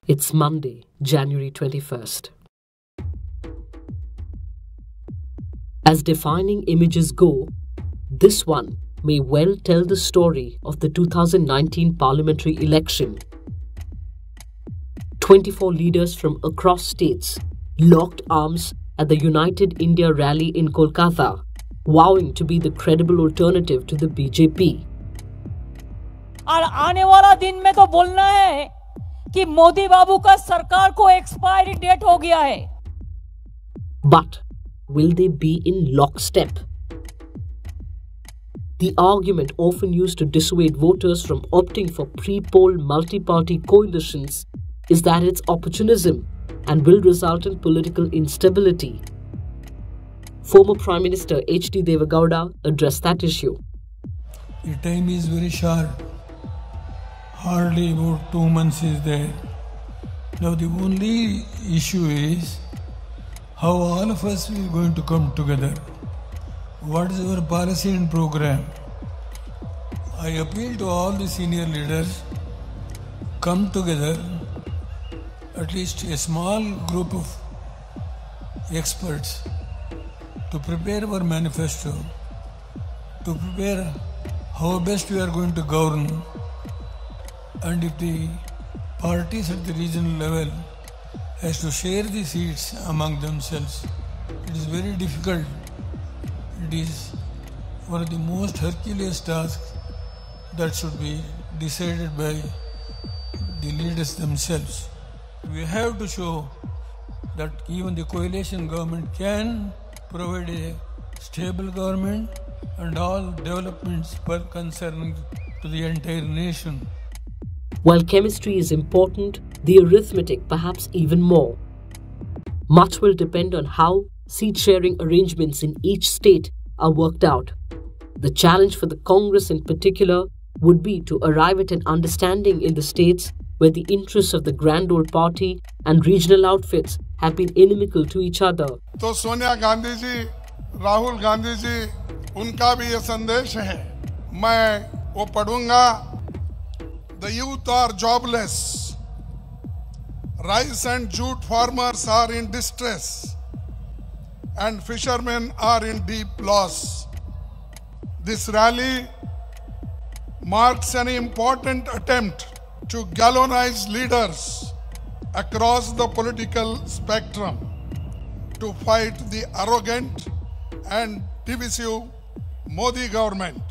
It's Monday, January 21st. As defining images go, this one may well tell the story of the 2019 parliamentary election. 24 leaders from across states locked arms at the United India rally in Kolkata, vowing to be the credible alternative to the BJP. और आने वाला दिन में तो बोलना है कि मोदी बाबू का सरकार को एक्सपायरी डेट हो गया है. But will they be in lockstep? The argument often used to dissuade voters from opting for pre-poll multi-party coalitions is that it's opportunism and will result in political instability. Former Prime Minister H.D. Deve Gowda addressed that issue. The time is very short. Hardly about 2 months is there. Now the only issue is how all of us are going to come together. What is our policy and program? I appeal to all the senior leaders, come together, at least a small group of experts, to prepare our manifesto, to prepare how best we are going to govern. And if the parties at the regional level has to share the seats among themselves, it is very difficult. It is one of the most Herculean tasks that should be decided by the leaders themselves. We have to show that even the coalition government can provide a stable government and all developments concerning to the entire nation. While chemistry is important, the arithmetic perhaps even more. Much will depend on how seat-sharing arrangements in each state are worked out. The challenge for the Congress in particular would be to arrive at an understanding in the states where the interests of the grand old party and regional outfits have been inimical to each other. तो सोनिया गांधी जी, राहुल गांधी जी, उनका भी ये संदेश है. मैं वो पढ़ूंगा. The youth are jobless. Rice and jute farmers are in distress. And fishermen are in deep loss. This rally marks an important attempt to galvanize leaders across the political spectrum to fight the arrogant and divisive Modi government.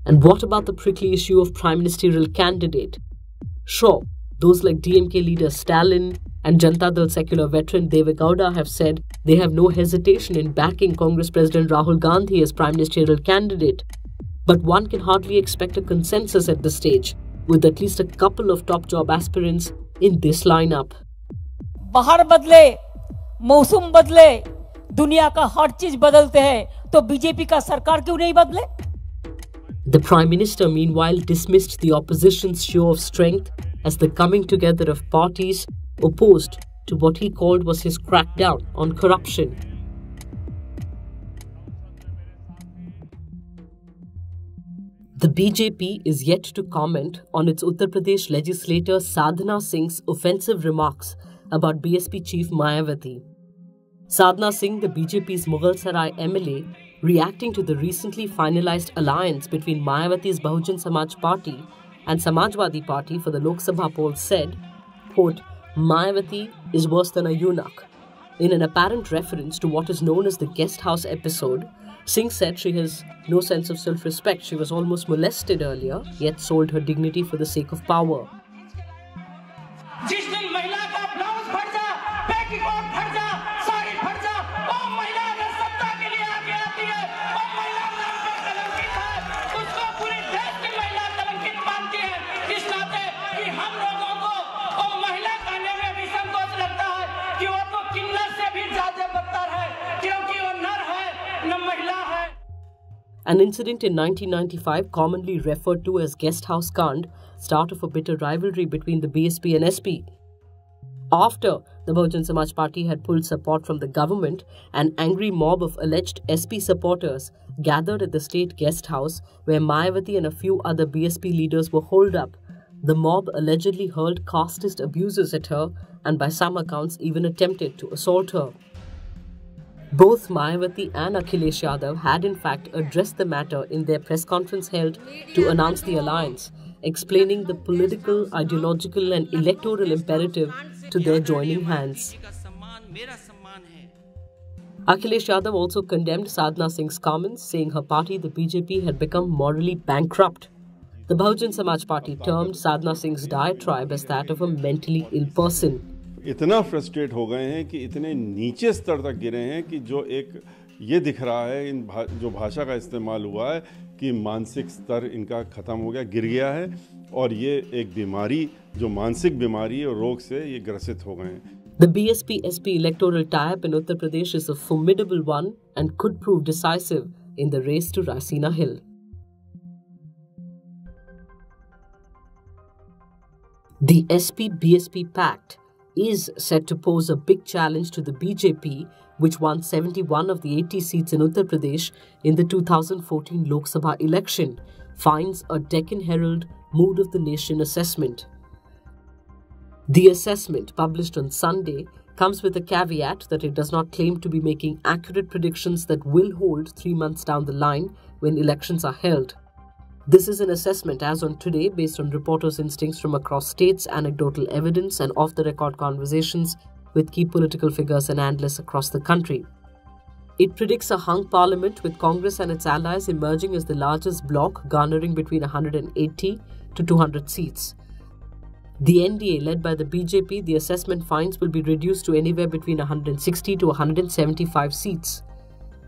And what about the prickly issue of prime ministerial candidate? Sure, those like DMK leader Stalin and Janata Dal secular veteran Deve Gowda have said they have no hesitation in backing Congress President Rahul Gandhi as prime ministerial candidate. But one can hardly expect a consensus at this stage, with at least a couple of top job aspirants in this lineup. बाहर बदले, मौसम बदले, दुनिया का हर चीज बदलते हैं, तो बीजेपी का सरकार क्यों नहीं बदले? The Prime Minister, meanwhile, dismissed the opposition's show of strength as the coming together of parties opposed to what he called was his crackdown on corruption. The BJP is yet to comment on its Uttar Pradesh legislator Sadhana Singh's offensive remarks about BSP chief Mayawati. Sadhana Singh, the BJP's Mughal Sarai MLA, reacting to the recently finalized alliance between Mayawati's Bahujan Samaj Party and Samajwadi Party for the Lok Sabha poll said, quote, Mayawati is worse than a eunuch. In an apparent reference to what is known as the guest house episode, Singh said she has no sense of self-respect. She was almost molested earlier, yet sold her dignity for the sake of power. An incident in 1995, commonly referred to as Guest House Kand, start of a bitter rivalry between the BSP and SP. After the Bahujan Samaj Party had pulled support from the government, an angry mob of alleged SP supporters gathered at the state guest house where Mayawati and a few other BSP leaders were holed up, The mob allegedly hurled casteist abuses at her and by some accounts even attempted to assault her. Both Mayawati and Akhilesh Yadav had in fact addressed the matter in their press conference held to announce the alliance, explaining the political, ideological and electoral imperative to their joining hands. Akhilesh Yadav also condemned Sadhana Singh's comments, saying her party, the BJP, had become morally bankrupt. The Bahujan Samaj Party termed Sadhana Singh's diatribe as that of a mentally ill person. इतना frustrate हो गए हैं कि इतने नीचे स्तर तक गिरे हैं कि जो एक ये दिख रहा है इन जो भाषा का इस्तेमाल हुआ है कि मानसिक स्तर इनका ख़त्म हो गया, गिर गया है और ये एक बीमारी जो मानसिक बीमारी और रोग से ये ग्रसित हो गए हैं. The BSP-SP electoral tie-up in Uttar Pradesh is a formidable one and could prove decisive in the race to Raisina Hill. The SP-BSP pact is set to pose a big challenge to the BJP, which won 71 of the 80 seats in Uttar Pradesh in the 2014 Lok Sabha election, finds a Deccan Herald Mood of the Nation assessment. The assessment, published on Sunday, comes with a caveat that it does not claim to be making accurate predictions that will hold 3 months down the line when elections are held. This is an assessment as on today based on reporters' instincts from across states, anecdotal evidence and off-the-record conversations with key political figures and analysts across the country. It predicts a hung parliament with Congress and its allies emerging as the largest bloc, garnering between 180 to 200 seats. The NDA, led by the BJP, the assessment finds will be reduced to anywhere between 160 to 175 seats.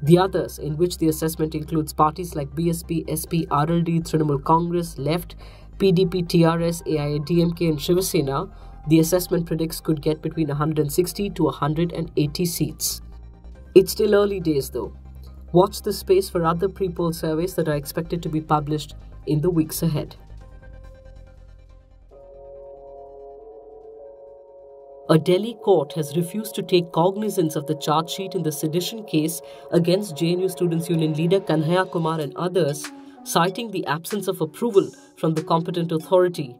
The others, in which the assessment includes parties like BSP, SP, RLD, Trinamool Congress, Left, PDP, TRS, AIADMK and Shiv Sena, the assessment predicts could get between 160 to 180 seats. It's still early days though. Watch the space for other pre-poll surveys that are expected to be published in the weeks ahead. A Delhi court has refused to take cognizance of the charge sheet in the sedition case against JNU Students' Union leader Kanojia Kumar and others, citing the absence of approval from the competent authority.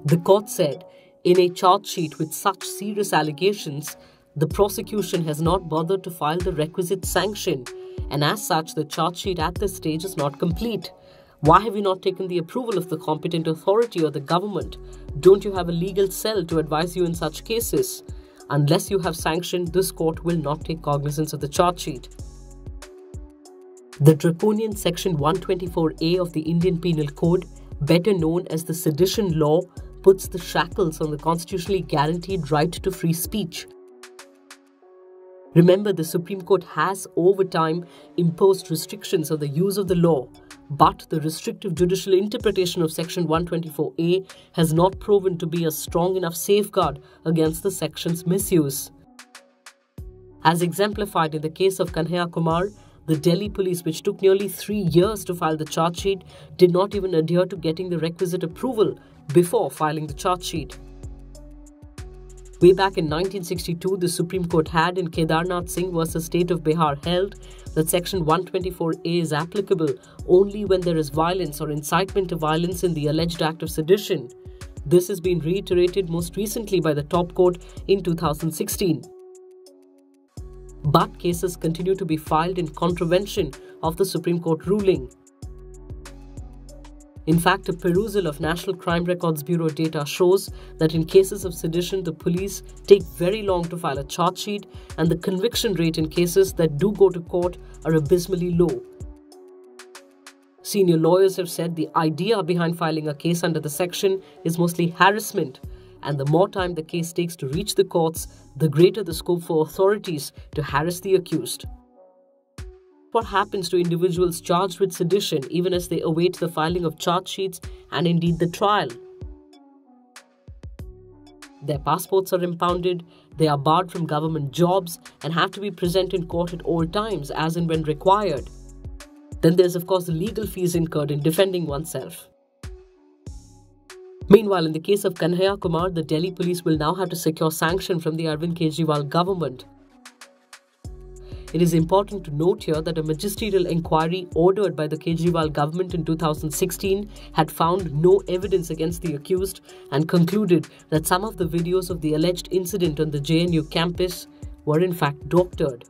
The court said, in a charge sheet with such serious allegations, the prosecution has not bothered to file the requisite sanction, and as such, the charge sheet at this stage is not complete. Why have you not taken the approval of the competent authority or the government? Don't you have a legal cell to advise you in such cases? Unless you have sanctioned, this court will not take cognizance of the charge sheet. The draconian Section 124A of the Indian Penal Code, better known as the Sedition Law, puts the shackles on the constitutionally guaranteed right to free speech. Remember, the Supreme Court has over time imposed restrictions on the use of the law, but the restrictive judicial interpretation of Section 124A has not proven to be a strong enough safeguard against the section's misuse. As exemplified in the case of Kanojia Kumar, the Delhi police, which took nearly 3 years to file the charge sheet, did not even adhere to getting the requisite approval before filing the charge sheet. Way back in 1962, the Supreme Court had in Kedarnath Singh vs. State of Bihar held that Section 124A is applicable only when there is violence or incitement to violence in the alleged act of sedition. This has been reiterated most recently by the top court in 2016. But cases continue to be filed in contravention of the Supreme Court ruling. In fact, a perusal of National Crime Records Bureau data shows that in cases of sedition, the police take very long to file a charge sheet, and the conviction rate in cases that do go to court are abysmally low. Senior lawyers have said the idea behind filing a case under the section is mostly harassment, and the more time the case takes to reach the courts, the greater the scope for authorities to harass the accused. What happens to individuals charged with sedition even as they await the filing of charge sheets and indeed the trial? Their passports are impounded, they are barred from government jobs and have to be present in court at all times as and when required. Then there's of course the legal fees incurred in defending oneself. Meanwhile, in the case of Kanojia Kumar, the Delhi police will now have to secure sanction from the Arvind Kejriwal government. it is important to note here that a magisterial inquiry ordered by the Kejriwal government in 2016 had found no evidence against the accused and concluded that some of the videos of the alleged incident on the JNU campus were in fact doctored.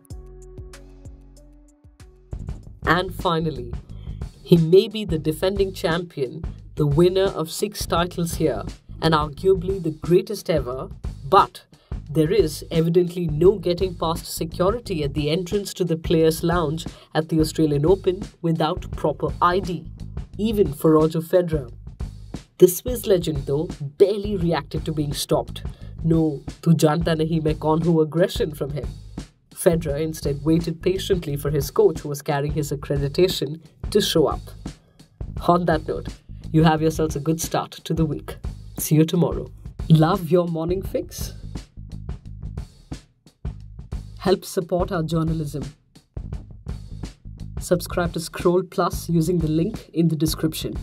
And finally, he may be the defending champion, the winner of 6 titles here, and arguably the greatest ever, but there is evidently no getting past security at the entrance to the Players' Lounge at the Australian Open without proper ID, even for Roger Federer. The Swiss legend, though, barely reacted to being stopped. No, tu janta nahi main kaun hu aggression from him. Federer instead waited patiently for his coach, who was carrying his accreditation, to show up. On that note, you have yourselves a good start to the week. See you tomorrow. Love your morning fix? Help support our journalism. Subscribe to Scroll Plus using the link in the description.